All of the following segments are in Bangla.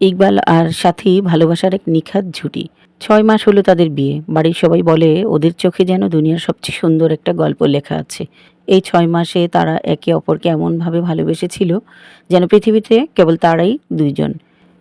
ইকবাল আর সাথী ভালোবাসার এক নিখাদ জুটি। ৬ মাস হলো তাদের বিয়ে। বাড়ির সবাই বলে ওদের চোখে যেন দুনিয়ার সবচেয়ে সুন্দর একটা গল্প লেখা আছে। এই ৬ মাসে তারা একে অপরকে এমনভাবে ভালোবেসেছিল যেন পৃথিবীতে কেবল তারাই ২ জন।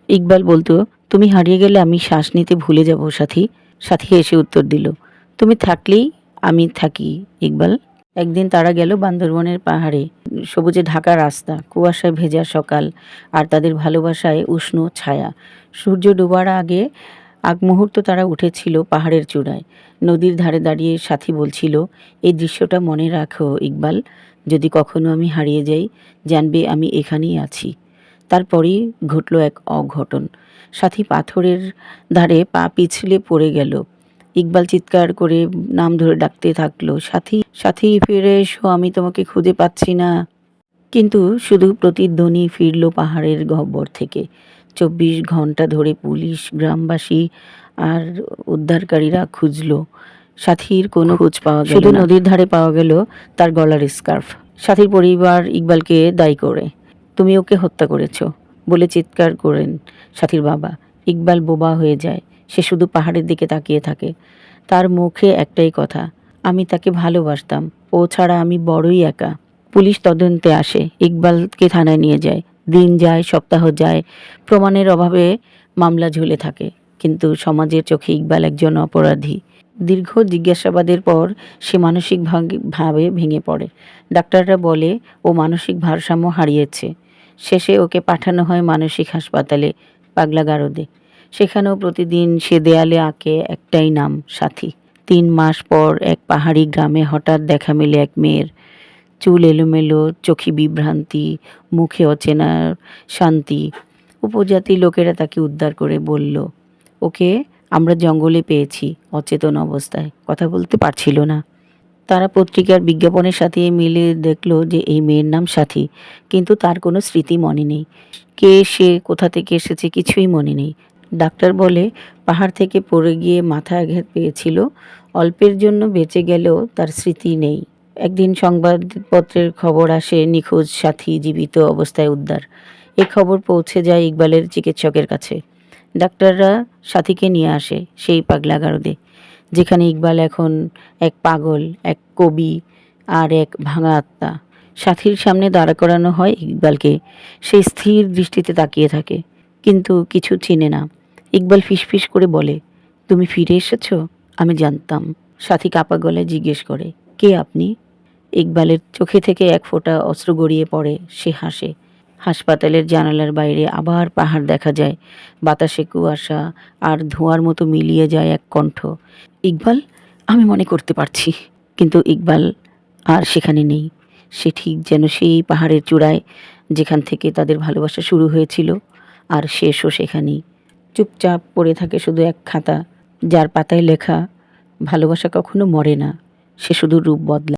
ইকবাল বলতো, "তুমি হারিয়ে গেলে আমি শ্বাস নিতে ভুলে যাব সাথী।" সাথী হেসে উত্তর দিল, "তুমি থাকলেই আমি থাকি ইকবাল।" একদিন তারা গেল বান্দরবনের পাহাড়ে। সবুজে ঢাকা রাস্তা, কুয়াশায় ভেজা সকাল আর তাদের ভালোবাসায় উষ্ণ ছায়া। সূর্য ডোবার আগ মুহূর্ত তারা উঠেছিল পাহাড়ের চূড়ায়। নদীর ধারে দাঁড়িয়ে সাথী বলছিল, "এই দৃশ্যটা মনে রাখো ইকবাল, যদি কখনো আমি হারিয়ে যাই, জানবে আমি এখানেই আছি।" তারপরই ঘটল এক অঘটন। সাথী পাথরের ধারে পা পিছলে পড়ে গেল। ইকবাল চিৎকার করে নাম ধরে ডাকতে থাকলো, "সাথী, সাথী ফিরে এসো, আমি তোমাকে খুঁজে পাচ্ছি না।" কিন্তু শুধু প্রতিধ্বনি ফিরল পাহাড়ের গহ্বর থেকে। ২৪ ঘন্টা ধরে পুলিশ, গ্রামবাসী আর উদ্ধারকারীরা খুঁজল। সাথীর কোনো খোঁজ পাওয়া গেল না। শুধু নদীর ধারে পাওয়া গেল তার গলার স্কার্ফ। সাথীর পরিবার ইকবালকে দায়ী করে, "তুমি ওকে হত্যা করেছ" বলে চিৎকার করেন সাথীর বাবা। ইকবাল বোবা হয়ে যায়। সে শুধু পাহাড়ের দিকে তাকিয়ে থাকে। তার মুখে একটাই কথা, "আমি তাকে ভালোবাসতাম, ও ছাড়া আমি বড়ই একা।" পুলিশ তদন্তে আসে, ইকবালকে থানায় নিয়ে যায়। দিন যায়, সপ্তাহ যায়, প্রমাণের অভাবে মামলা ঝুলে থাকে। কিন্তু সমাজের চোখে ইকবাল একজন অপরাধী। দীর্ঘ জিজ্ঞাসাবাদের পর সে মানসিকভাবে ভেঙে পড়ে। ডাক্তাররা বলে ও মানসিক ভারসাম্য হারিয়েছে। শেষে ওকে পাঠানো হয় মানসিক হাসপাতালে, পাগলাগারদে। সেখানেও প্রতিদিন সে দেয়ালে আঁকে একটাই নাম, সাথী। ৩ মাস পর এক পাহাড়ি গ্রামে হঠাৎ দেখা মেলে এক মেয়ের। চুল এলোমেলো, চোখে বিভ্রান্তি, মুখে অচেনা শান্তি। উপজাতি লোকেরা তাকে উদ্ধার করে বলল, "ওকে আমরা জঙ্গলে পেয়েছি, অচেতন অবস্থায়, কথা বলতে পারছিল না।" তারা পত্রিকার বিজ্ঞাপনের সাথে মিলে দেখল যে এই মেয়ের নাম সাথী, কিন্তু তার কোনো স্মৃতি মনে নেই। কে সে, কোথা থেকে এসেছে কিছুই মনে নেই। ডাক্তার বলে পাহাড় থেকে পড়ে গিয়ে মাথায় আঘাত পেয়েছিল, অল্পের জন্য বেঁচে গেলেও তার স্মৃতি নেই। একদিন সংবাদপত্রের খবর আসে, নিখোঁজ সাথী জীবিত অবস্থায় উদ্ধার। এ খবর পৌঁছে যায় ইকবালের চিকিৎসকের কাছে। ডাক্তাররা সাথীকে নিয়ে আসে সেই পাগলাগারদে, যেখানে ইকবাল এখন এক পাগল, এক কবি আর এক ভাঙা আত্মা। সাথীর সামনে দাঁড়া করানো হয় ইকবালকে। সে স্থির দৃষ্টিতে তাকিয়ে থাকে, কিন্তু কিছু চিনে না। ইকবাল ফিসফিস করে বলে, "তুমি ফিরে এসেছো? আমি জানতাম।" সাথী কাপা গলায় জিজ্ঞেস করে, "কে আপনি?" ইকবালের চোখে থেকে এক ফোঁটা অশ্রু গড়িয়ে পড়ে। সে হাসে। হাসপাতালের জানালার বাইরে আবার পাহাড় দেখা যায়। বাতাসে কুয়াশা আর ধোঁয়ার মতো মিলিয়ে যায় এক কণ্ঠ, "ইকবাল, আমি মনে করতে পারছি।" কিন্তু ইকবাল আর সেখানে নেই। সে ঠিক যেন সেই পাহাড়ের চূড়ায়, যেখান থেকে তাদের ভালোবাসা শুরু হয়েছিল, আর শেষও সেখানেই। চুপচাপ পড়ে থাকে শুধু এক খাতা, যার পাতায় লেখা, "ভালোবাসা কখনো মরে না, সে শুধু রূপ বদলায়।"